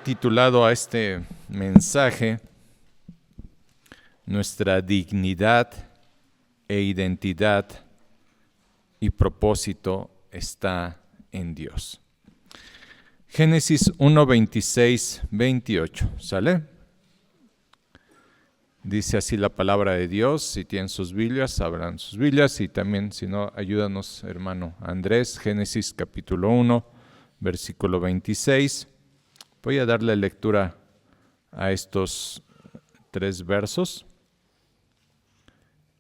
titulado a este mensaje Nuestra dignidad e identidad y propósito está en Dios. Génesis 1, 26, 28, ¿sale? Dice así la palabra de Dios. Si tienen sus Biblias, abran sus Biblias, y también, si no, ayúdanos, hermano Andrés. Génesis capítulo 1, versículo 26. Voy a darle lectura a estos 3 versos.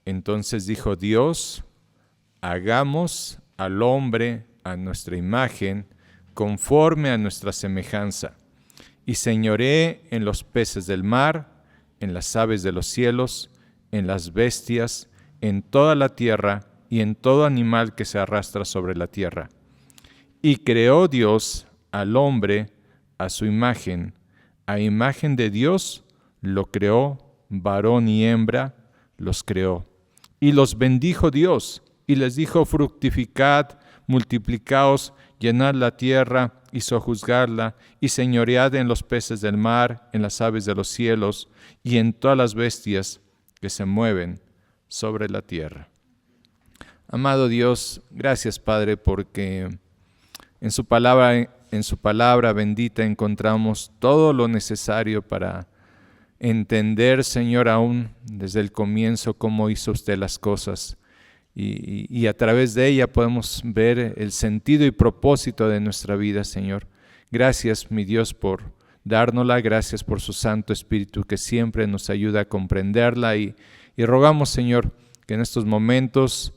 Entonces dijo Dios: hagamos al hombre a nuestra imagen, conforme a nuestra semejanza, y señoree en los peces del mar, en las aves de los cielos, en las bestias, en toda la tierra y en todo animal que se arrastra sobre la tierra. Y creó Dios al hombre a su imagen, a imagen de Dios lo creó, varón y hembra los creó. Y los bendijo Dios, y les dijo: fructificad, multiplicaos, llenad la tierra y sojuzgadla, y señoread en los peces del mar, en las aves de los cielos, y en todas las bestias que se mueven sobre la tierra. Amado Dios, gracias, Padre, porque en su palabra bendita encontramos todo lo necesario para entender, Señor, aún desde el comienzo cómo hizo usted las cosas. Y a través de ella podemos ver el sentido y propósito de nuestra vida, Señor. Gracias, mi Dios, por dárnosla. Gracias por su Santo Espíritu que siempre nos ayuda a comprenderla. Y rogamos, Señor, que en estos momentos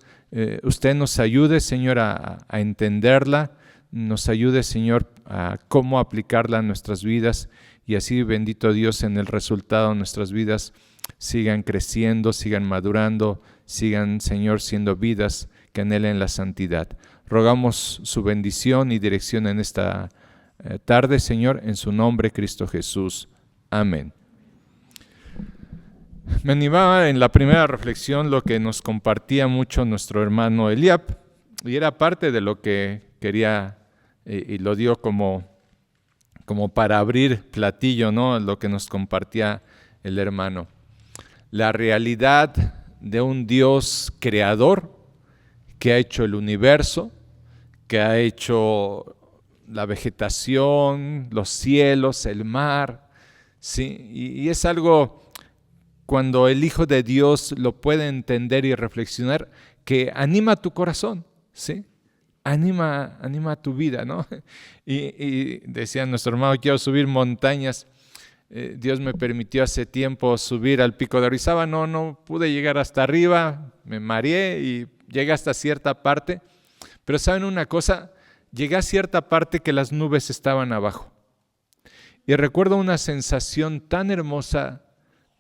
usted nos ayude, Señor, a entenderla. Nos ayude, Señor, a cómo aplicarla a nuestras vidas. Y así, bendito Dios, en el resultado nuestras vidas sigan creciendo, sigan madurando, sigan, Señor, siendo vidas que anhelen la santidad. Rogamos su bendición y dirección en esta tarde, Señor, en su nombre, Cristo Jesús. Amén. Me animaba en la primera reflexión lo que nos compartía mucho nuestro hermano Eliab, y era parte de lo que quería, y lo dio como para abrir platillo, ¿no? Lo que nos compartía el hermano. La realidad de un Dios creador que ha hecho el universo, que ha hecho la vegetación, los cielos, el mar, ¿sí? Y es algo, cuando el Hijo de Dios lo puede entender y reflexionar, que anima tu corazón, ¿sí? Anima tu vida, ¿no? Y decía nuestro hermano: quiero subir montañas. Dios me permitió hace tiempo subir al pico de Orizaba. No pude llegar hasta arriba, me mareé y llegué hasta cierta parte. Pero ¿saben una cosa? Llegué a cierta parte que las nubes estaban abajo. Y recuerdo una sensación tan hermosa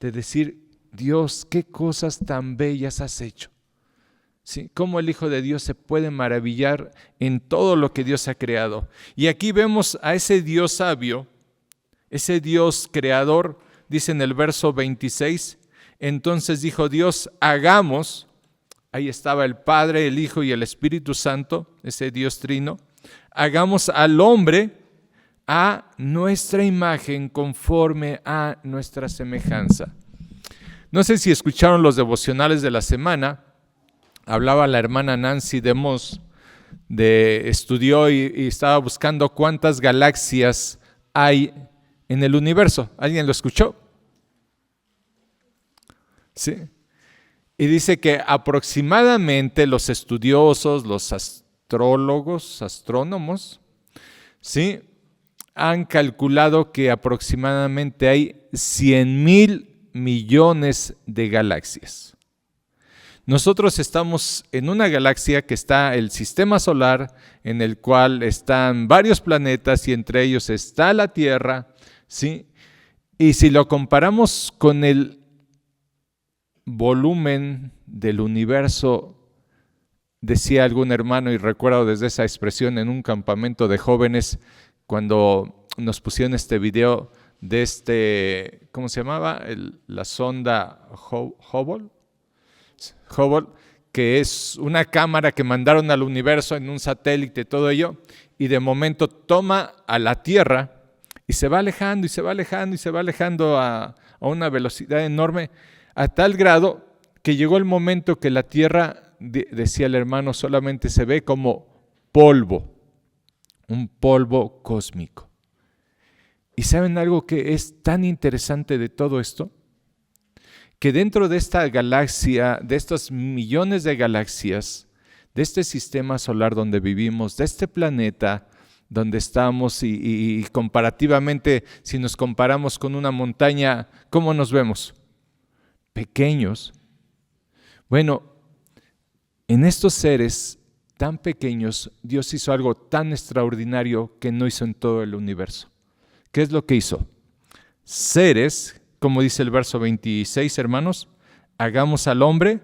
de decir: Dios, qué cosas tan bellas has hecho. ¿Sí? Cómo el Hijo de Dios se puede maravillar en todo lo que Dios ha creado. Y aquí vemos a ese Dios sabio, ese Dios creador. Dice en el verso 26, entonces dijo Dios: hagamos. Ahí estaba el Padre, el Hijo y el Espíritu Santo, ese Dios trino. Hagamos al hombre a nuestra imagen, conforme a nuestra semejanza. No sé si escucharon los devocionales de la semana. Hablaba la hermana Nancy de Moss, estudió y estaba buscando cuántas galaxias hay en el universo. ¿Alguien lo escuchó? Sí. Y dice que aproximadamente los estudiosos, los astrónomos, ¿sí?, han calculado que aproximadamente hay 100,000 millones de galaxias. Nosotros estamos en una galaxia que está el sistema solar, en el cual están varios planetas y entre ellos está la Tierra, ¿sí? Y si lo comparamos con el volumen del universo, decía algún hermano, y recuerdo desde esa expresión en un campamento de jóvenes, cuando nos pusieron este video de ¿cómo se llamaba? La sonda Hubble, que es una cámara que mandaron al universo en un satélite, todo ello, y de momento toma a la Tierra Y se va alejando y se va alejando y se va alejando a una velocidad enorme, a tal grado que llegó el momento que la tierra, decía el hermano, solamente se ve como polvo, un polvo cósmico. ¿Y saben algo que es tan interesante de todo esto? Que dentro de esta galaxia, de estos millones de galaxias, de este sistema solar donde vivimos, de este planeta donde estamos y comparativamente, si nos comparamos con una montaña, ¿cómo nos vemos? Pequeños. Bueno, en estos seres tan pequeños, Dios hizo algo tan extraordinario que no hizo en todo el universo. ¿Qué es lo que hizo? Seres, como dice el verso 26, hermanos, hagamos al hombre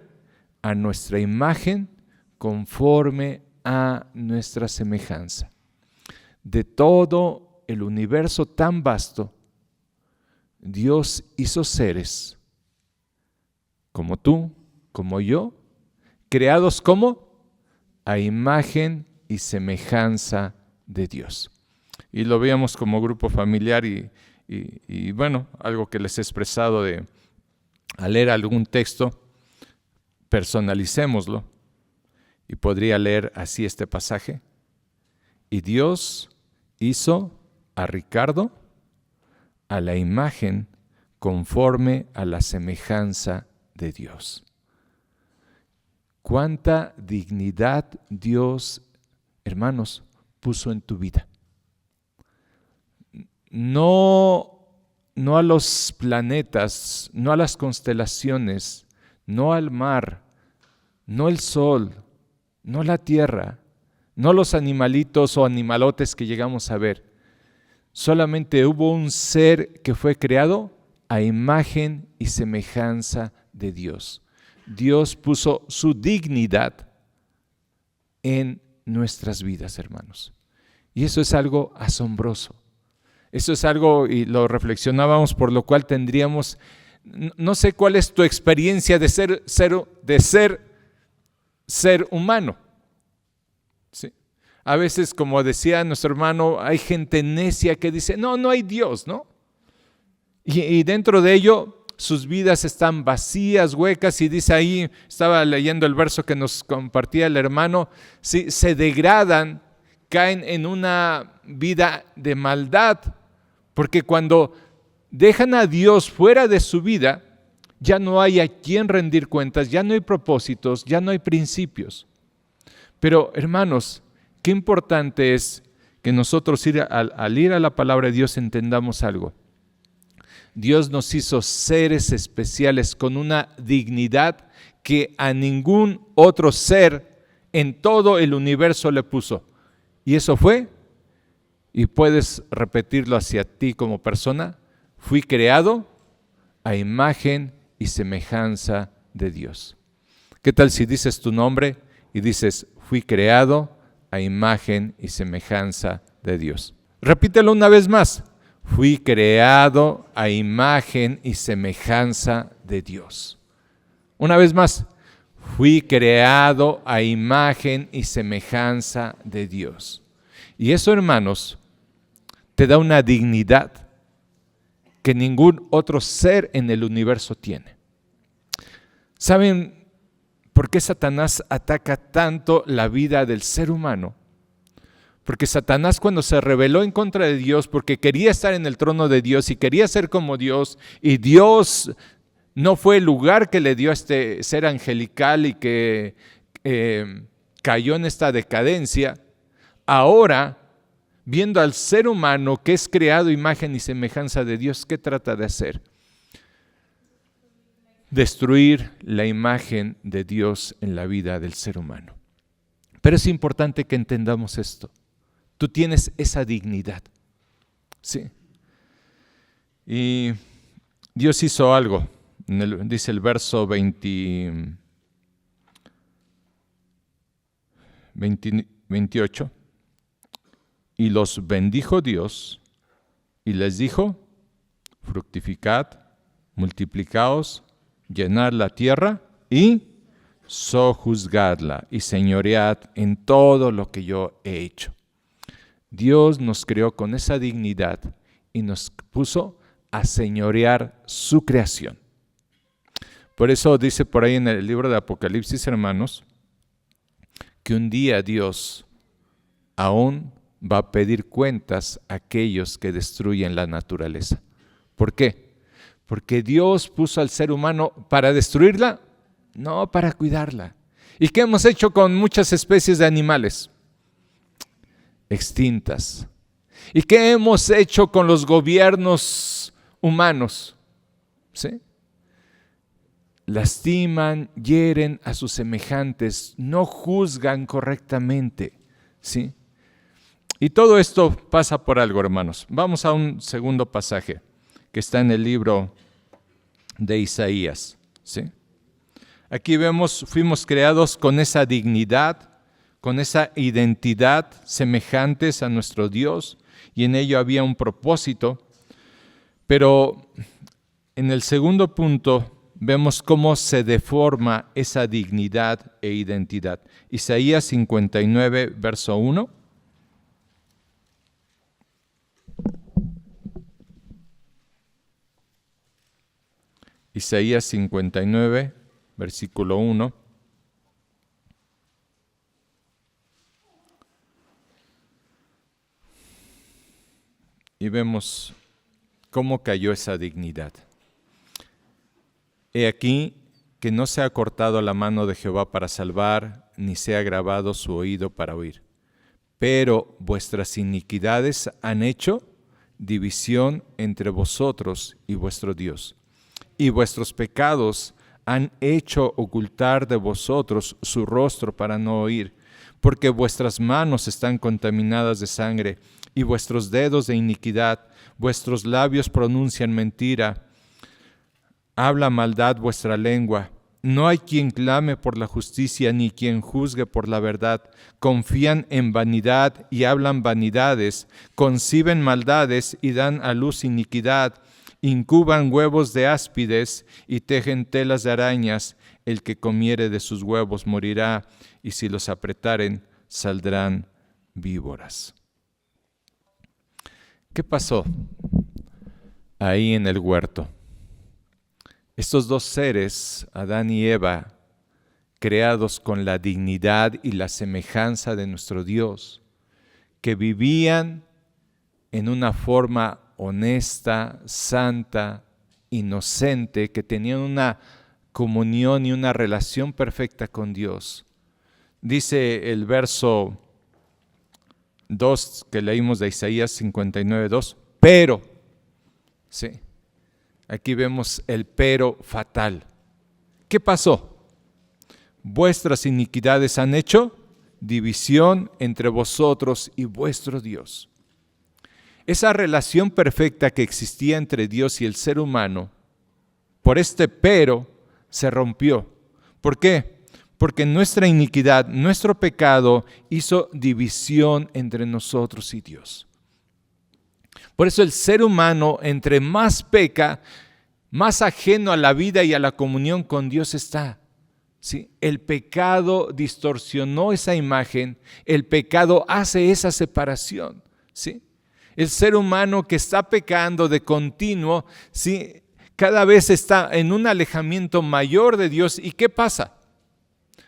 a nuestra imagen conforme a nuestra semejanza. De todo el universo tan vasto, Dios hizo seres como tú, como yo, creados como a imagen y semejanza de Dios. Y lo veíamos como grupo familiar y bueno, algo que les he expresado al leer algún texto, personalicémoslo y podría leer así este pasaje. Y Dios hizo a Ricardo a la imagen conforme a la semejanza de Dios. ¿Cuánta dignidad Dios, hermanos, puso en tu vida? No a los planetas, no a las constelaciones, no al mar, no el sol, no la tierra, no los animalitos o animalotes que llegamos a ver. Solamente hubo un ser que fue creado a imagen y semejanza de Dios. Dios puso su dignidad en nuestras vidas, hermanos. Y eso es algo asombroso. Eso es algo, y lo reflexionábamos, por lo cual tendríamos, no sé cuál es tu experiencia de ser humano. ¿Sí? A veces, como decía nuestro hermano, hay gente necia que dice, no hay Dios, ¿no? Y dentro de ello, sus vidas están vacías, huecas, y dice ahí, estaba leyendo el verso que nos compartía el hermano, ¿sí? Se degradan, caen en una vida de maldad, porque cuando dejan a Dios fuera de su vida, ya no hay a quien rendir cuentas, ya no hay propósitos, ya no hay principios. Pero hermanos, qué importante es que nosotros al ir a la palabra de Dios entendamos algo. Dios nos hizo seres especiales con una dignidad que a ningún otro ser en todo el universo le puso. Y eso fue, y puedes repetirlo hacia ti como persona, fui creado a imagen y semejanza de Dios. ¿Qué tal si dices tu nombre y dices, fui creado a imagen y semejanza de Dios? Repítelo una vez más. Fui creado a imagen y semejanza de Dios. Una vez más. Fui creado a imagen y semejanza de Dios. Y eso, hermanos, te da una dignidad que ningún otro ser en el universo tiene. ¿Saben por qué Satanás ataca tanto la vida del ser humano? Porque Satanás, cuando se rebeló en contra de Dios, porque quería estar en el trono de Dios y quería ser como Dios, y Dios no fue el lugar que le dio a este ser angelical y que cayó en esta decadencia, ahora, viendo al ser humano que es creado imagen y semejanza de Dios, ¿qué trata de hacer? Destruir la imagen de Dios en la vida del ser humano. Pero es importante que entendamos esto. Tú tienes esa dignidad. Sí. Y Dios hizo algo. Dice el verso 28. Y los bendijo Dios y les dijo, fructificad, multiplicaos, llenad la tierra y sojuzgadla y señoread en todo lo que yo he hecho. Dios nos creó con esa dignidad y nos puso a señorear su creación. Por eso dice por ahí en el libro de Apocalipsis, hermanos, que un día Dios aún va a pedir cuentas a aquellos que destruyen la naturaleza. ¿Por qué? Porque Dios puso al ser humano para destruirla, no para cuidarla. ¿Y qué hemos hecho con muchas especies de animales? Extintas. ¿Y qué hemos hecho con los gobiernos humanos? ¿Sí? Lastiman, hieren a sus semejantes, no juzgan correctamente, ¿sí? Y todo esto pasa por algo, hermanos. Vamos a un segundo pasaje que está en el libro de Isaías, ¿sí? Aquí vemos, fuimos creados con esa dignidad, con esa identidad semejantes a nuestro Dios, y en ello había un propósito. Pero en el segundo punto vemos cómo se deforma esa dignidad e identidad. Isaías 59, verso 1. Isaías 59, versículo 1. Y vemos cómo cayó esa dignidad. He aquí que no se ha cortado la mano de Jehová para salvar, ni se ha agravado su oído para oír. Pero vuestras iniquidades han hecho división entre vosotros y vuestro Dios. Y vuestros pecados han hecho ocultar de vosotros su rostro para no oír, porque vuestras manos están contaminadas de sangre, y vuestros dedos de iniquidad, vuestros labios pronuncian mentira, habla maldad vuestra lengua. No hay quien clame por la justicia, ni quien juzgue por la verdad. Confían en vanidad y hablan vanidades, conciben maldades y dan a luz iniquidad. Incuban huevos de áspides y tejen telas de arañas. El que comiere de sus huevos morirá, y si los apretaren, saldrán víboras. ¿Qué pasó ahí en el huerto? Estos dos seres, Adán y Eva, creados con la dignidad y la semejanza de nuestro Dios, que vivían en una forma honesta, santa, inocente, que tenían una comunión y una relación perfecta con Dios. Dice el verso 2 que leímos de Isaías 59, 2, pero, ¿sí? Aquí vemos el pero fatal. ¿Qué pasó? Vuestras iniquidades han hecho división entre vosotros y vuestro Dios. Esa relación perfecta que existía entre Dios y el ser humano, por este pero, se rompió. ¿Por qué? Porque nuestra iniquidad, nuestro pecado, hizo división entre nosotros y Dios. Por eso el ser humano, entre más peca, más ajeno a la vida y a la comunión con Dios está. ¿Sí? El pecado distorsionó esa imagen, el pecado hace esa separación. ¿Sí? El ser humano que está pecando de continuo, ¿sí? Cada vez está en un alejamiento mayor de Dios. ¿Y qué pasa?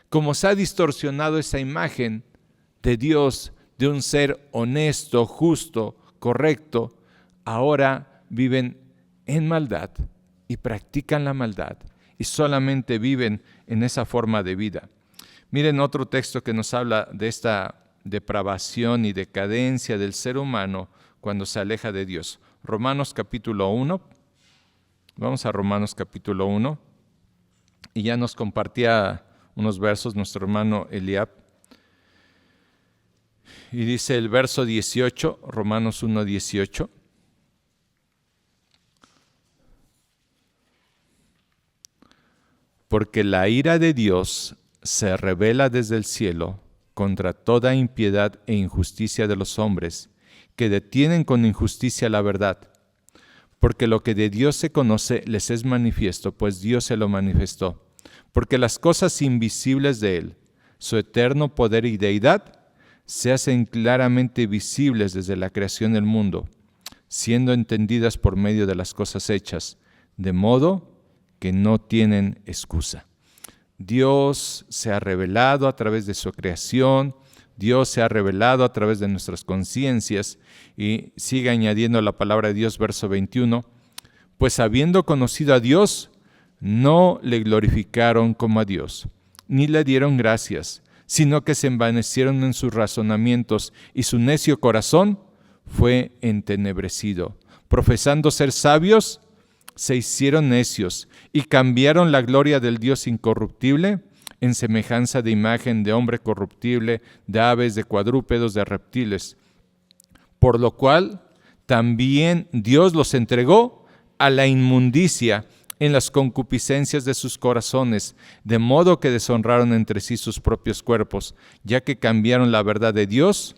Como se ha distorsionado esa imagen de Dios, de un ser honesto, justo, correcto, ahora viven en maldad y practican la maldad y solamente viven en esa forma de vida. Miren otro texto que nos habla de esta depravación y decadencia del ser humano cuando se aleja de Dios. Romanos capítulo 1. Vamos a Romanos capítulo 1. Y ya nos compartía unos versos nuestro hermano Eliab. Y dice el verso 18, Romanos 1, 18. Porque la ira de Dios se revela desde el cielo contra toda impiedad e injusticia de los hombres, que detienen con injusticia la verdad. Porque lo que de Dios se conoce les es manifiesto, pues Dios se lo manifestó. Porque las cosas invisibles de Él, su eterno poder y deidad, se hacen claramente visibles desde la creación del mundo, siendo entendidas por medio de las cosas hechas, de modo que no tienen excusa. Dios se ha revelado a través de su creación, Dios se ha revelado a través de nuestras conciencias, y sigue añadiendo la palabra de Dios, verso 21, pues habiendo conocido a Dios, no le glorificaron como a Dios, ni le dieron gracias, sino que se envanecieron en sus razonamientos, y su necio corazón fue entenebrecido. Profesando ser sabios, se hicieron necios, y cambiaron la gloria del Dios incorruptible en semejanza de imagen de hombre corruptible, de aves, de cuadrúpedos, de reptiles. Por lo cual también Dios los entregó a la inmundicia en las concupiscencias de sus corazones, de modo que deshonraron entre sí sus propios cuerpos, ya que cambiaron la verdad de Dios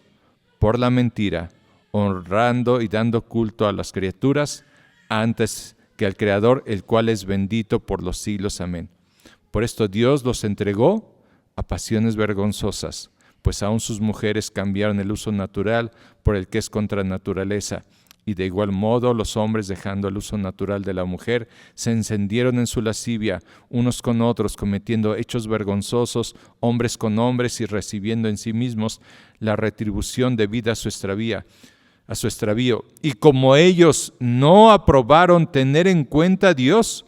por la mentira, honrando y dando culto a las criaturas antes que al Creador, el cual es bendito por los siglos. Amén. Por esto Dios los entregó a pasiones vergonzosas, pues aún sus mujeres cambiaron el uso natural por el que es contra naturaleza. Y de igual modo los hombres, dejando el uso natural de la mujer, se encendieron en su lascivia unos con otros, cometiendo hechos vergonzosos, hombres con hombres, y recibiendo en sí mismos la retribución debida a su extravío. Y como ellos no aprobaron tener en cuenta a Dios,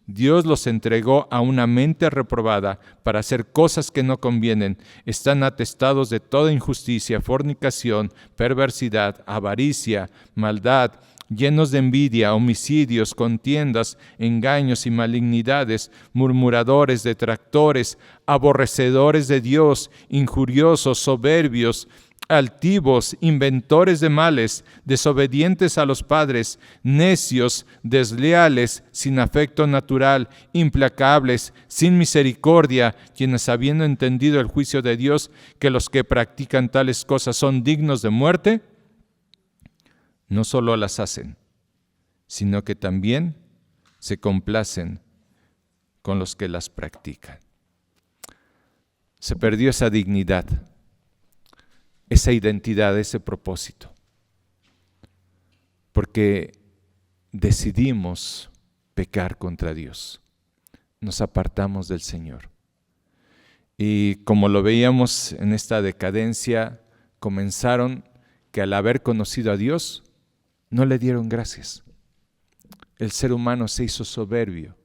Dios los entregó a una mente reprobada para hacer cosas que no convienen. Están atestados de toda injusticia, fornicación, perversidad, avaricia, maldad, llenos de envidia, homicidios, contiendas, engaños y malignidades, murmuradores, detractores, aborrecedores de Dios, injuriosos, soberbios, altivos, inventores de males, desobedientes a los padres, necios, desleales, sin afecto natural, implacables, sin misericordia, quienes, habiendo entendido el juicio de Dios, que los que practican tales cosas son dignos de muerte, no solo las hacen, sino que también se complacen con los que las practican. Se perdió esa dignidad, esa identidad, ese propósito, porque decidimos pecar contra Dios, nos apartamos del Señor. Y como lo veíamos en esta decadencia, comenzaron que al haber conocido a Dios, no le dieron gracias. El ser humano se hizo soberbio,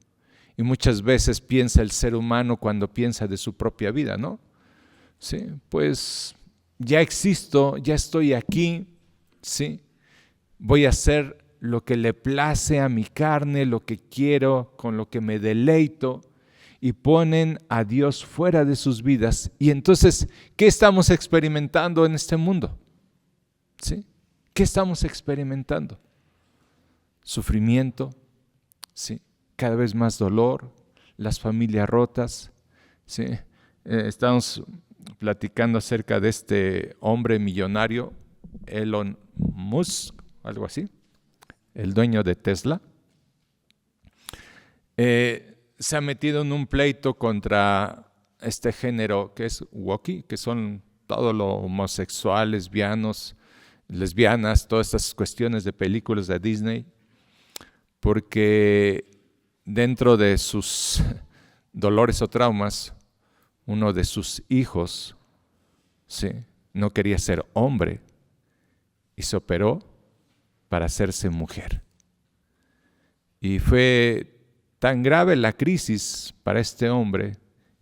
y muchas veces piensa el ser humano cuando piensa de su propia vida, ¿no? Sí, pues ya existo, ya estoy aquí, ¿sí? Voy a hacer lo que le place a mi carne, lo que quiero, con lo que me deleito, y ponen a Dios fuera de sus vidas. Y entonces, ¿qué estamos experimentando en este mundo? ¿Sí? ¿Qué estamos experimentando? Sufrimiento, ¿sí? Cada vez más dolor, las familias rotas, ¿sí? Estamos platicando acerca de este hombre millonario, Elon Musk, algo así, el dueño de Tesla. Se ha metido en un pleito contra este género que es woke, que son todos los homosexuales, lesbianas, todas estas cuestiones de películas de Disney, porque dentro de sus dolores o traumas, uno de sus hijos, ¿sí?, no quería ser hombre y se operó para hacerse mujer. Y fue tan grave la crisis para este hombre,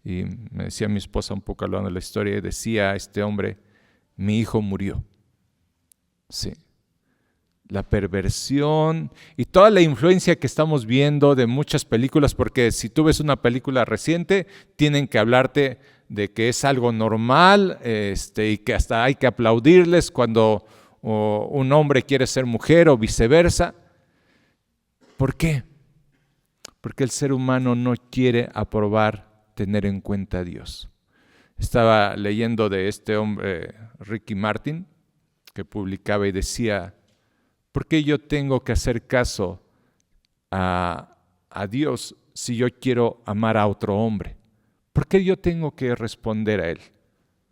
y me decía mi esposa un poco hablando de la historia, y decía este hombre, mi hijo murió. Sí. La perversión y toda la influencia que estamos viendo de muchas películas, porque si tú ves una película reciente, tienen que hablarte de que es algo normal, y que hasta hay que aplaudirles cuando un hombre quiere ser mujer o viceversa. ¿Por qué? Porque el ser humano no quiere aprobar, tener en cuenta a Dios. Estaba leyendo de este hombre, Ricky Martin, que publicaba y decía, ¿por qué yo tengo que hacer caso a Dios si yo quiero amar a otro hombre? ¿Por qué yo tengo que responder a Él?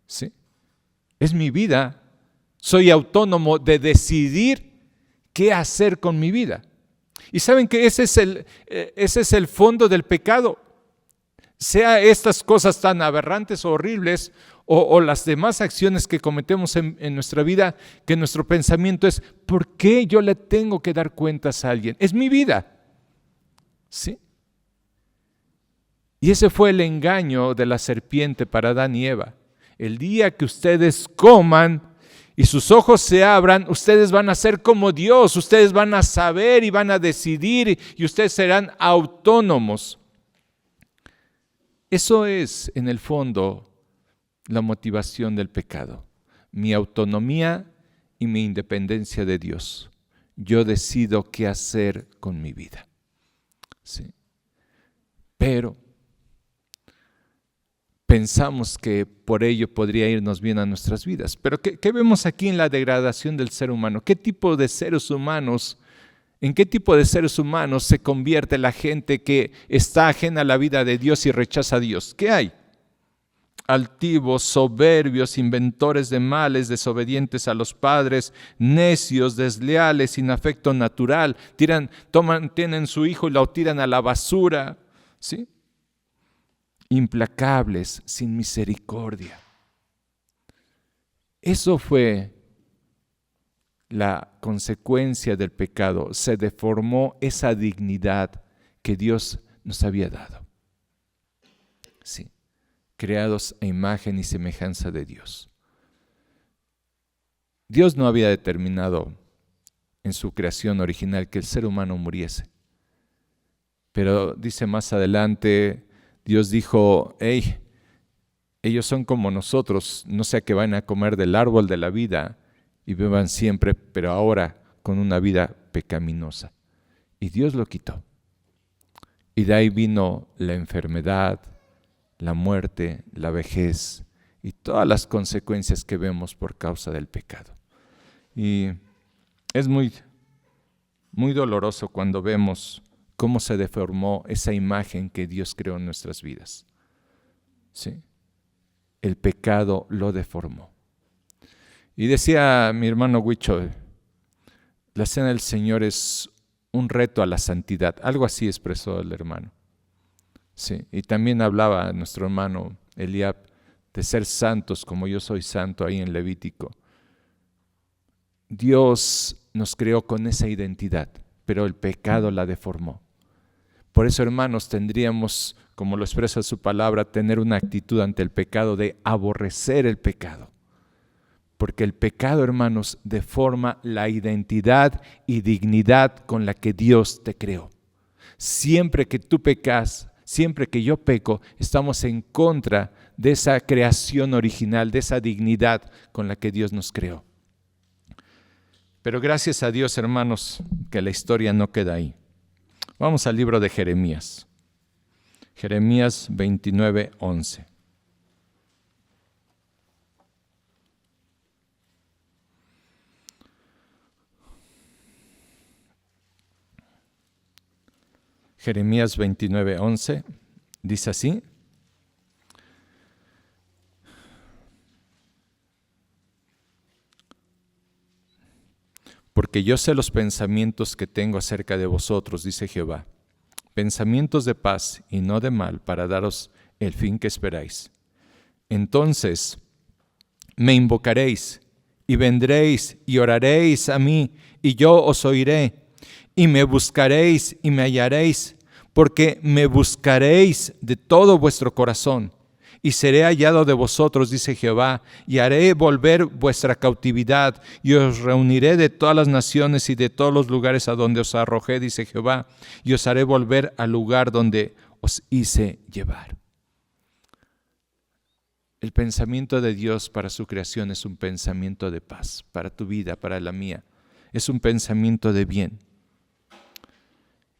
¿Sí? Es mi vida, soy autónomo de decidir qué hacer con mi vida. Y saben que ese es el fondo del pecado. Sea estas cosas tan aberrantes o horribles o las demás acciones que cometemos en nuestra vida, que nuestro pensamiento es, ¿por qué yo le tengo que dar cuentas a alguien? Es mi vida. ¿Sí? Y ese fue el engaño de la serpiente para Adán y Eva. El día que ustedes coman y sus ojos se abran, ustedes van a ser como Dios, ustedes van a saber y van a decidir y ustedes serán autónomos. Eso es, en el fondo, la motivación del pecado. Mi autonomía y mi independencia de Dios. Yo decido qué hacer con mi vida. Sí. Pero pensamos que por ello podría irnos bien a nuestras vidas. Pero ¿qué vemos aquí en la degradación del ser humano? ¿Qué tipo de seres humanos, en qué tipo de seres humanos se convierte la gente que está ajena a la vida de Dios y rechaza a Dios? ¿Qué hay? Altivos, soberbios, inventores de males, desobedientes a los padres, necios, desleales, sin afecto natural, tienen su hijo y lo tiran a la basura, ¿sí? Implacables, sin misericordia. Eso fue la consecuencia del pecado. Se deformó esa dignidad que Dios nos había dado. Sí, creados a imagen y semejanza de Dios. Dios no había determinado en su creación original que el ser humano muriese. Pero dice más adelante, Dios dijo, ellos son como nosotros, no sea que van a comer del árbol de la vida y beban siempre, pero ahora con una vida pecaminosa. Y Dios lo quitó. Y de ahí vino la enfermedad, la muerte, la vejez y todas las consecuencias que vemos por causa del pecado. Y es muy, muy doloroso cuando vemos cómo se deformó esa imagen que Dios creó en nuestras vidas. ¿Sí? El pecado lo deformó. Y decía mi hermano Huicho, la cena del Señor es un reto a la santidad. Algo así expresó el hermano. Sí. Y también hablaba nuestro hermano Eliab de ser santos como yo soy santo ahí en Levítico. Dios nos creó con esa identidad, pero el pecado la deformó. Por eso, hermanos, tendríamos, como lo expresa su palabra, tener una actitud ante el pecado de aborrecer el pecado. Porque el pecado, hermanos, deforma la identidad y dignidad con la que Dios te creó. Siempre que tú pecas, siempre que yo peco, estamos en contra de esa creación original, de esa dignidad con la que Dios nos creó. Pero gracias a Dios, hermanos, que la historia no queda ahí. Vamos al libro de Jeremías. Jeremías 29:11. Jeremías 29:11 dice así: porque yo sé los pensamientos que tengo acerca de vosotros, dice Jehová, pensamientos de paz y no de mal, para daros el fin que esperáis. Entonces me invocaréis y vendréis y oraréis a mí, y yo os oiré, y me buscaréis y me hallaréis, porque me buscaréis de todo vuestro corazón. Y seré hallado de vosotros, dice Jehová, y haré volver vuestra cautividad, y os reuniré de todas las naciones y de todos los lugares a donde os arrojé, dice Jehová, y os haré volver al lugar donde os hice llevar. El pensamiento de Dios para su creación es un pensamiento de paz, para tu vida, para la mía. Es un pensamiento de bien.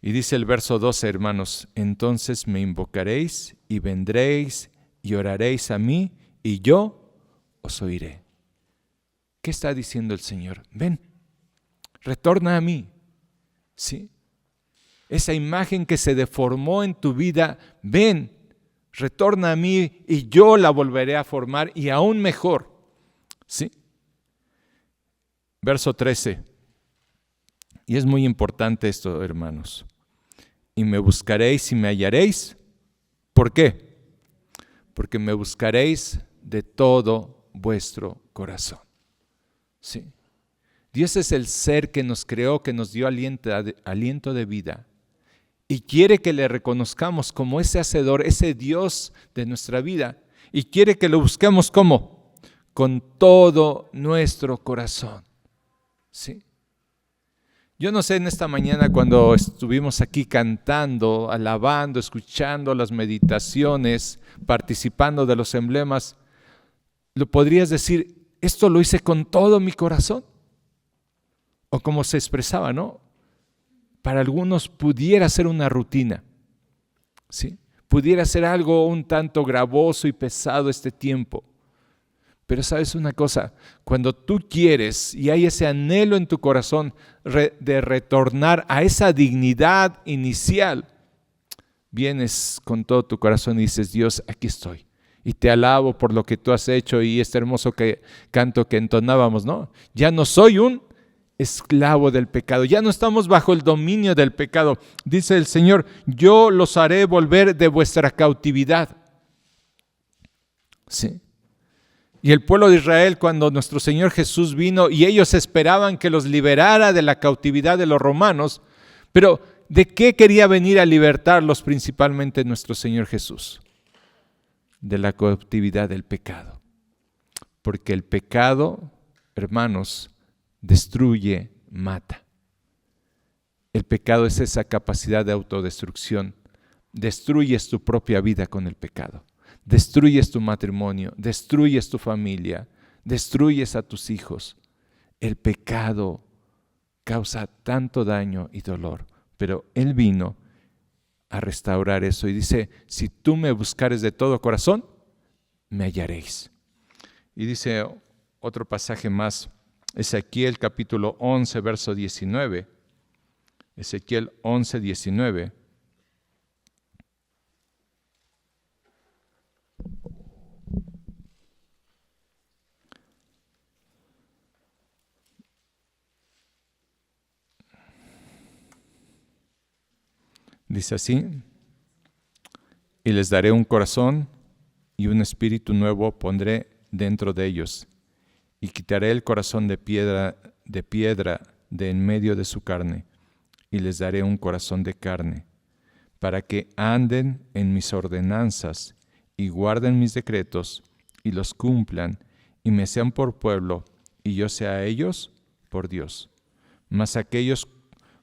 Y dice el verso 12, hermanos, entonces me invocaréis y vendréis y oraréis a mí, y yo os oiré. ¿Qué está diciendo el Señor? Ven, retorna a mí. ¿Sí? Esa imagen que se deformó en tu vida, ven, retorna a mí y yo la volveré a formar y aún mejor. ¿Sí? Verso 13. Y es muy importante esto, hermanos. Y me buscaréis y me hallaréis. ¿Por qué? Porque me buscaréis de todo vuestro corazón. Sí. Dios es el ser que nos creó, que nos dio aliento de vida. Y quiere que le reconozcamos como ese hacedor, ese Dios de nuestra vida. Y quiere que lo busquemos ¿cómo? Con todo nuestro corazón. ¿Sí? Yo no sé, en esta mañana cuando estuvimos aquí cantando, alabando, escuchando las meditaciones, participando de los emblemas, ¿lo podrías decir, esto lo hice con todo mi corazón? O como se expresaba, ¿no? Para algunos pudiera ser una rutina, ¿sí? Pudiera ser algo un tanto gravoso y pesado este tiempo. Pero sabes una cosa, cuando tú quieres y hay ese anhelo en tu corazón de retornar a esa dignidad inicial, vienes con todo tu corazón y dices, Dios, aquí estoy. Y te alabo por lo que tú has hecho y este hermoso canto que entonábamos, ¿no? Ya no soy un esclavo del pecado, ya no estamos bajo el dominio del pecado. Dice el Señor, yo los haré volver de vuestra cautividad. Sí. Y el pueblo de Israel, cuando nuestro Señor Jesús vino y ellos esperaban que los liberara de la cautividad de los romanos, pero ¿de qué quería venir a libertarlos principalmente nuestro Señor Jesús? De la cautividad del pecado. Porque el pecado, hermanos, destruye, mata. El pecado es esa capacidad de autodestrucción. Destruyes tu propia vida con el pecado. Destruyes tu matrimonio, destruyes tu familia, destruyes a tus hijos. El pecado causa tanto daño y dolor, pero Él vino a restaurar eso y dice, si tú me buscares de todo corazón, me hallaréis. Y dice otro pasaje más, Ezequiel capítulo 11, verso 19. Ezequiel 11, 19. Dice así, y les daré un corazón y un espíritu nuevo pondré dentro de ellos, y quitaré el corazón de piedra de en medio de su carne, y les daré un corazón de carne, para que anden en mis ordenanzas y guarden mis decretos y los cumplan, y me sean por pueblo, y yo sea a ellos por Dios. Mas aquellos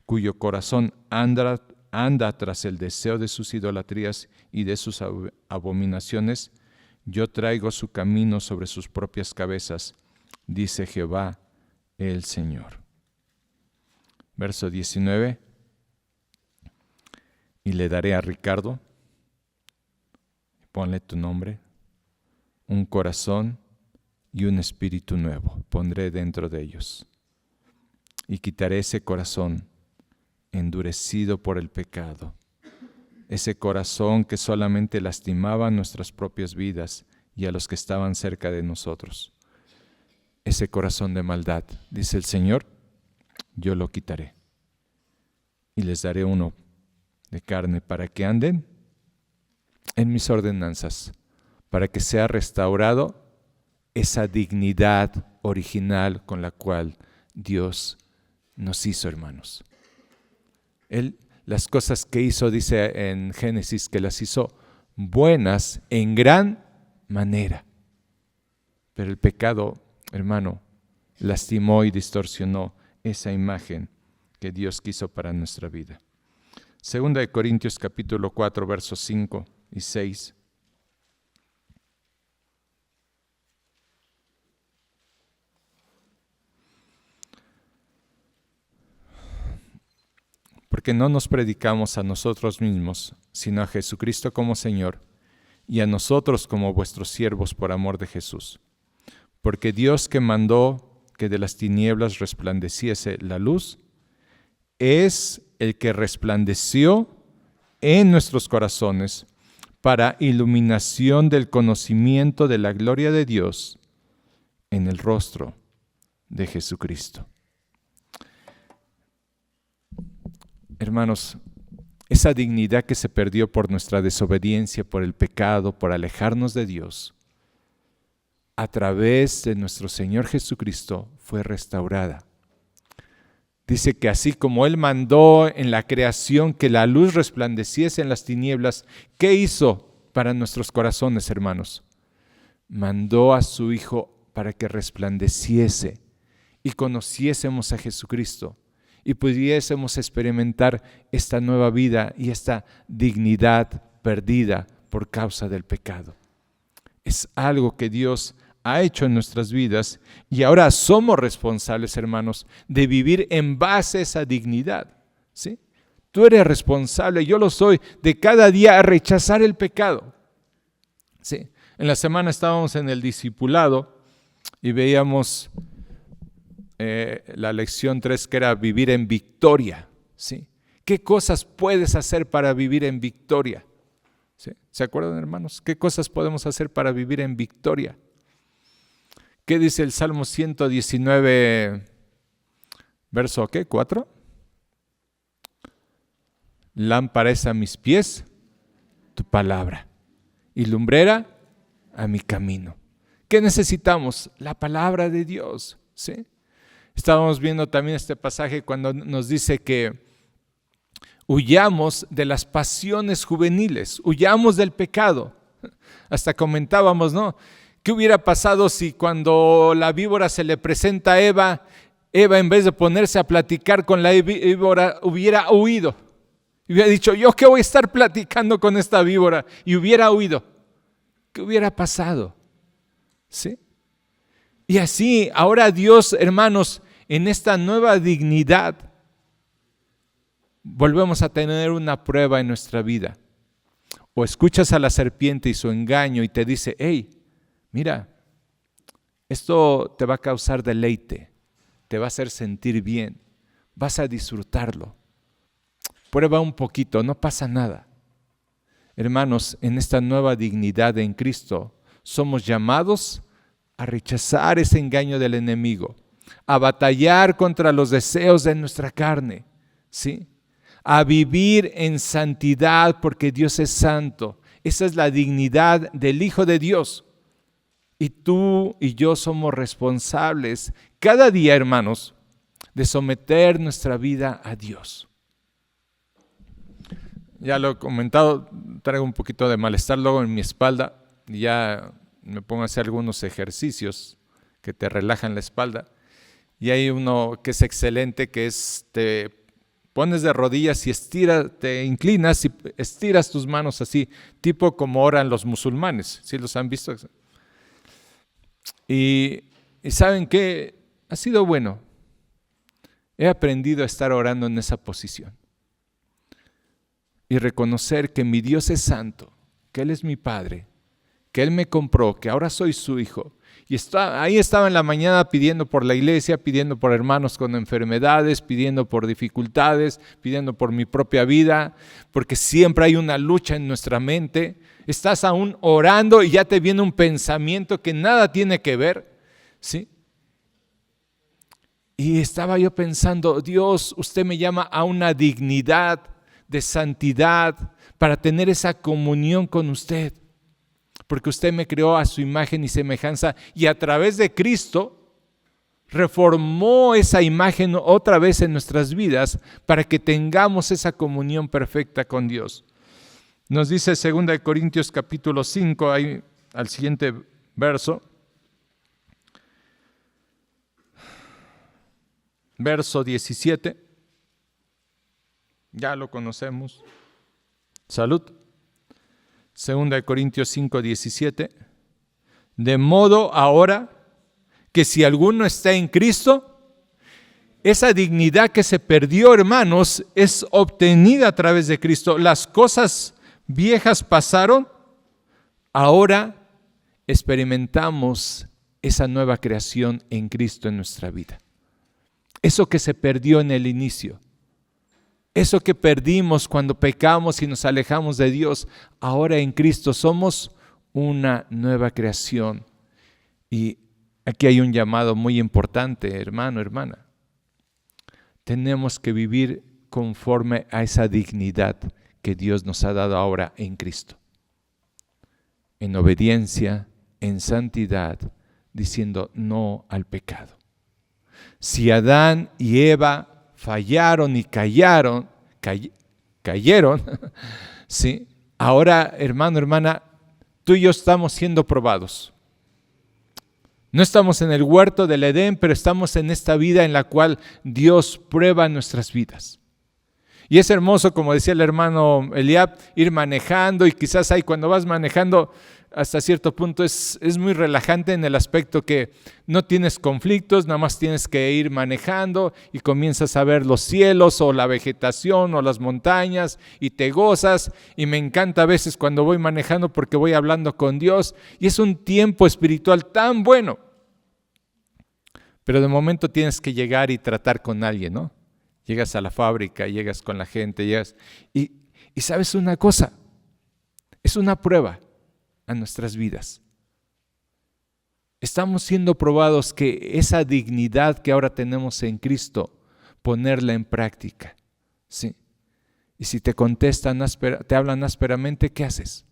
cuyo corazón anda tras el deseo de sus idolatrías y de sus abominaciones, yo traigo su camino sobre sus propias cabezas, dice Jehová el Señor. Verso 19. Y le daré a Ricardo, ponle tu nombre, un corazón y un espíritu nuevo, pondré dentro de ellos. Y quitaré ese corazón endurecido por el pecado, ese corazón que solamente lastimaba nuestras propias vidas y a los que estaban cerca de nosotros. Ese corazón de maldad, dice el Señor, yo lo quitaré y les daré uno de carne para que anden en mis ordenanzas, para que sea restaurado esa dignidad original con la cual Dios nos hizo, hermanos. Él, las cosas que hizo, dice en Génesis, que las hizo buenas en gran manera. Pero el pecado, hermano, lastimó y distorsionó esa imagen que Dios quiso para nuestra vida. Segunda de Corintios capítulo 4, versos 5 y 6. Porque no nos predicamos a nosotros mismos, sino a Jesucristo como Señor, y a nosotros como vuestros siervos por amor de Jesús. Porque Dios que mandó que de las tinieblas resplandeciese la luz, es el que resplandeció en nuestros corazones para iluminación del conocimiento de la gloria de Dios en el rostro de Jesucristo. hermanos, esa dignidad que se perdió por nuestra desobediencia, por el pecado, por alejarnos de Dios, a través de nuestro Señor Jesucristo fue restaurada. Dice que así como Él mandó en la creación que la luz resplandeciese en las tinieblas, ¿qué hizo para nuestros corazones, hermanos? Mandó a su Hijo para que resplandeciese y conociésemos a Jesucristo y pudiésemos experimentar esta nueva vida y esta dignidad perdida por causa del pecado. Es algo que Dios ha hecho en nuestras vidas y ahora somos responsables, hermanos, de vivir en base a esa dignidad, ¿sí? Tú eres responsable, yo lo soy, de cada día rechazar el pecado, ¿sí? En la semana estábamos en el discipulado y veíamos la lección 3 que era vivir en victoria, ¿sí? ¿Qué cosas puedes hacer para vivir en victoria? ¿Sí? ¿Se acuerdan, hermanos? ¿Qué cosas podemos hacer para vivir en victoria? ¿Qué dice el Salmo 119, verso ¿qué? 4? Lámpara es a mis pies tu palabra y lumbrera a mi camino. ¿Qué necesitamos? La palabra de Dios, ¿sí? Estábamos viendo también este pasaje cuando nos dice que huyamos de las pasiones juveniles, huyamos del pecado. Hasta comentábamos, ¿no? ¿Qué hubiera pasado si cuando la víbora se le presenta a Eva en vez de ponerse a platicar con la víbora hubiera huido? Y hubiera dicho, ¿yo qué voy a estar platicando con esta víbora? Y hubiera huido. ¿Qué hubiera pasado? ¿Sí? Y así, ahora Dios, hermanos, en esta nueva dignidad, volvemos a tener una prueba en nuestra vida. O escuchas a la serpiente y su engaño y te dice, hey, mira, esto te va a causar deleite, te va a hacer sentir bien, vas a disfrutarlo. Prueba un poquito, no pasa nada. Hermanos, en esta nueva dignidad en Cristo, somos llamados a rechazar ese engaño del enemigo, a batallar contra los deseos de nuestra carne, ¿sí? A vivir en santidad porque Dios es santo. Esa es la dignidad del Hijo de Dios. Y tú y yo somos responsables cada día, hermanos, de someter nuestra vida a Dios. Ya lo he comentado, traigo un poquito de malestar luego en mi espalda y ya me pongo a hacer algunos ejercicios que te relajan la espalda. Y hay uno que es excelente, que es te pones de rodillas y te inclinas y estiras tus manos así, tipo como oran los musulmanes. ¿Sí los han visto? Y ¿saben qué? Ha sido bueno. He aprendido a estar orando en esa posición y reconocer que mi Dios es santo, que Él es mi Padre, que Él me compró, que ahora soy su hijo. Y ahí estaba en la mañana pidiendo por la iglesia, pidiendo por hermanos con enfermedades, pidiendo por dificultades, pidiendo por mi propia vida, porque siempre hay una lucha en nuestra mente. Estás aún orando y ya te viene un pensamiento que nada tiene que ver, ¿sí? Y estaba yo pensando, Dios, usted me llama a una dignidad de santidad para tener esa comunión con usted. Porque usted me creó a su imagen y semejanza y a través de Cristo reformó esa imagen otra vez en nuestras vidas para que tengamos esa comunión perfecta con Dios. Nos dice 2 Corintios capítulo 5, ahí al siguiente verso, verso 17, ya lo conocemos. Salud. 2 Corintios 5, 17. De modo ahora que si alguno está en Cristo, esa dignidad que se perdió, hermanos, es obtenida a través de Cristo. Las cosas viejas pasaron, ahora experimentamos esa nueva creación en Cristo en nuestra vida. Eso que se perdió en el inicio. Eso que perdimos cuando pecamos y nos alejamos de Dios, ahora en Cristo somos una nueva creación. Y aquí hay un llamado muy importante, hermano, hermana. Tenemos que vivir conforme a esa dignidad que Dios nos ha dado ahora en Cristo. En obediencia, en santidad, diciendo no al pecado. Si Adán y Eva fallaron y cayeron, ¿sí? Ahora, hermano, hermana, tú y yo estamos siendo probados. No estamos en el huerto del Edén, pero estamos en esta vida en la cual Dios prueba nuestras vidas. Y es hermoso, como decía el hermano Eliab, ir manejando, y quizás ahí cuando vas manejando hasta cierto punto es muy relajante en el aspecto que no tienes conflictos, nada más tienes que ir manejando y comienzas a ver los cielos o la vegetación o las montañas y te gozas. Y me encanta a veces cuando voy manejando porque voy hablando con Dios y es un tiempo espiritual tan bueno. Pero de momento tienes que llegar y tratar con alguien, ¿no? Llegas a la fábrica, llegas con la gente, llegas y sabes una cosa, es una prueba a nuestras vidas. Estamos siendo probados que esa dignidad que ahora tenemos en Cristo, ponerla en práctica, ¿sí? Y si te contestan, te hablan ásperamente, ¿qué haces?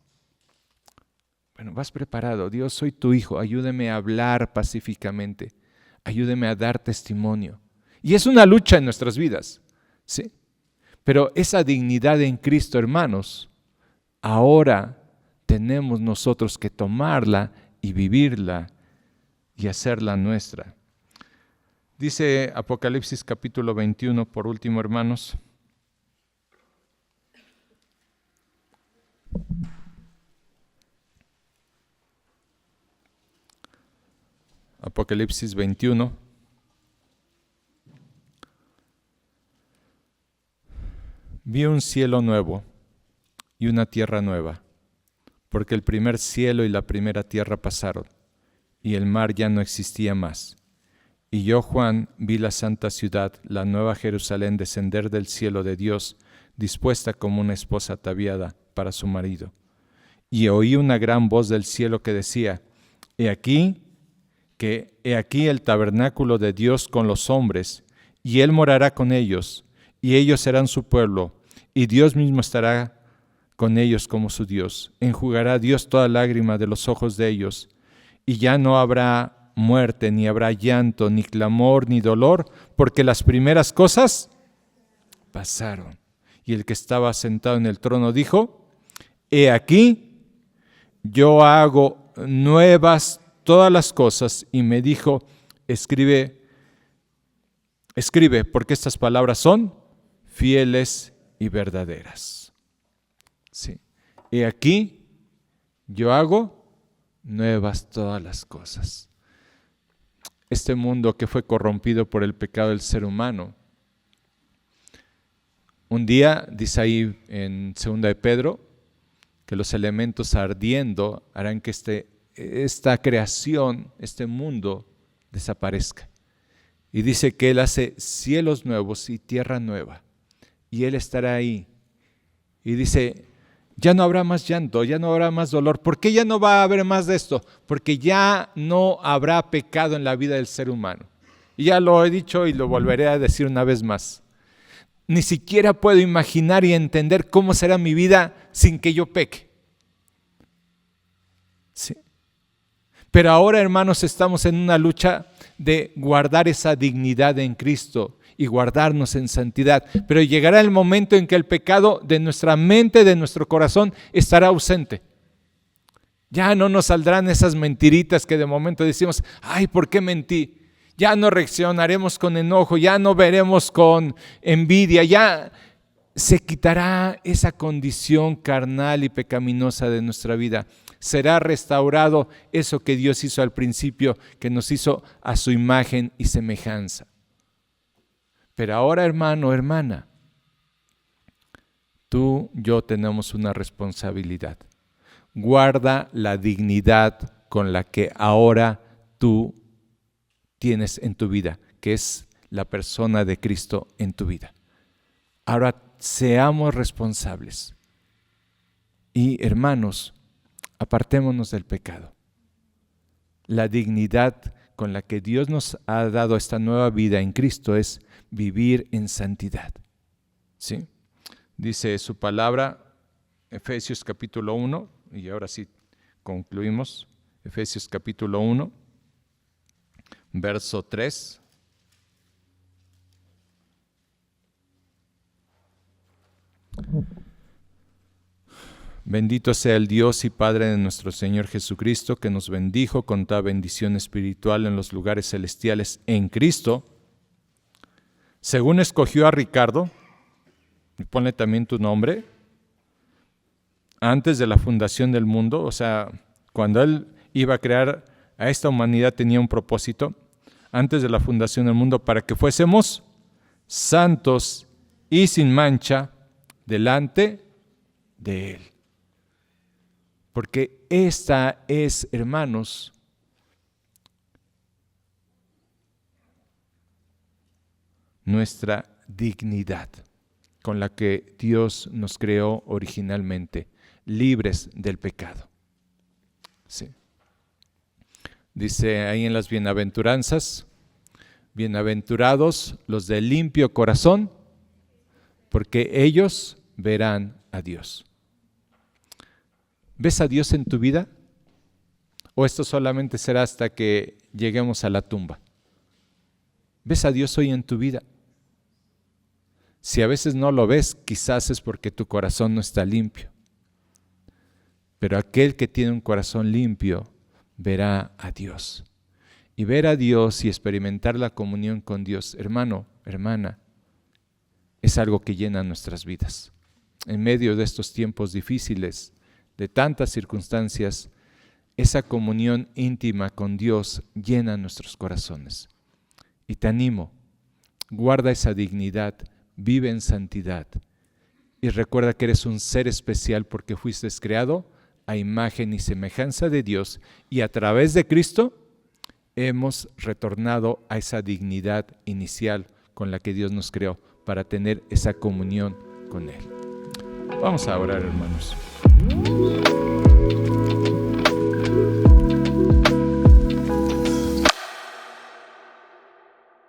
Bueno, vas preparado. Dios, soy tu hijo, ayúdame a hablar pacíficamente, ayúdame a dar testimonio. Y es una lucha en nuestras vidas, ¿sí? Pero esa dignidad en Cristo, hermanos, ahora tenemos nosotros que tomarla y vivirla y hacerla nuestra. Dice Apocalipsis capítulo 21, por último, hermanos. Apocalipsis 21. Vi un cielo nuevo y una tierra nueva, porque el primer cielo y la primera tierra pasaron, y el mar ya no existía más. Y yo, Juan, vi la santa ciudad, la nueva Jerusalén, descender del cielo de Dios, dispuesta como una esposa ataviada para su marido. Y oí una gran voz del cielo que decía: He aquí el tabernáculo de Dios con los hombres, y Él morará con ellos, y ellos serán su pueblo, y Dios mismo estará con ellos como su Dios. Enjugará Dios toda lágrima de los ojos de ellos, y ya no habrá muerte, ni habrá llanto, ni clamor, ni dolor, porque las primeras cosas pasaron. Y el que estaba sentado en el trono dijo: He aquí, yo hago nuevas todas las cosas. Y me dijo: escribe, porque estas palabras son fieles y verdaderas. Sí. He aquí, yo hago nuevas todas las cosas. Este mundo que fue corrompido por el pecado del ser humano. Un día, dice ahí en 2 de Pedro, que los elementos ardiendo harán que esta creación, este mundo, desaparezca. Y dice que Él hace cielos nuevos y tierra nueva. Y Él estará ahí. Y dice: ya no habrá más llanto, ya no habrá más dolor. ¿Por qué ya no va a haber más de esto? Porque ya no habrá pecado en la vida del ser humano. Y ya lo he dicho y lo volveré a decir una vez más. Ni siquiera puedo imaginar y entender cómo será mi vida sin que yo peque. Sí. Pero ahora, hermanos, estamos en una lucha de guardar esa dignidad en Cristo y guardarnos en santidad. Pero llegará el momento en que el pecado de nuestra mente, de nuestro corazón, estará ausente. Ya no nos saldrán esas mentiritas que de momento decimos: ay, ¿por qué mentí? Ya no reaccionaremos con enojo, ya no veremos con envidia, ya se quitará esa condición carnal y pecaminosa de nuestra vida. Será restaurado eso que Dios hizo al principio, que nos hizo a su imagen y semejanza. Pero ahora, hermano, hermana, tú, yo tenemos una responsabilidad. Guarda la dignidad con la que ahora tú tienes en tu vida, que es la persona de Cristo en tu vida. Ahora seamos responsables. Y hermanos, apartémonos del pecado. La dignidad con la que Dios nos ha dado esta nueva vida en Cristo es vivir en santidad. ¿sí? Dice su palabra, Efesios capítulo 1, y ahora sí concluimos, Efesios capítulo 1, verso 3. Bendito sea el Dios y Padre de nuestro Señor Jesucristo, que nos bendijo con toda bendición espiritual en los lugares celestiales en Cristo, según escogió a Ricardo, y ponle también tu nombre, antes de la fundación del mundo. O sea, cuando Él iba a crear a esta humanidad tenía un propósito, antes de la fundación del mundo, para que fuésemos santos y sin mancha delante de Él. Porque esta es, hermanos, nuestra dignidad con la que Dios nos creó originalmente, libres del pecado. Sí. Dice ahí en las bienaventuranzas, bienaventurados los de limpio corazón, porque ellos verán a Dios. ¿Ves a Dios en tu vida? ¿O esto solamente será hasta que lleguemos a la tumba? ¿Ves a Dios hoy en tu vida? Si a veces no lo ves, quizás es porque tu corazón no está limpio. Pero aquel que tiene un corazón limpio verá a Dios. Y ver a Dios y experimentar la comunión con Dios, hermano, hermana, es algo que llena nuestras vidas. En medio de estos tiempos difíciles, de tantas circunstancias, esa comunión íntima con Dios llena nuestros corazones. Y te animo, guarda esa dignidad, vive en santidad y recuerda que eres un ser especial porque fuiste creado a imagen y semejanza de Dios y a través de Cristo hemos retornado a esa dignidad inicial con la que Dios nos creó para tener esa comunión con Él. Vamos a orar, hermanos.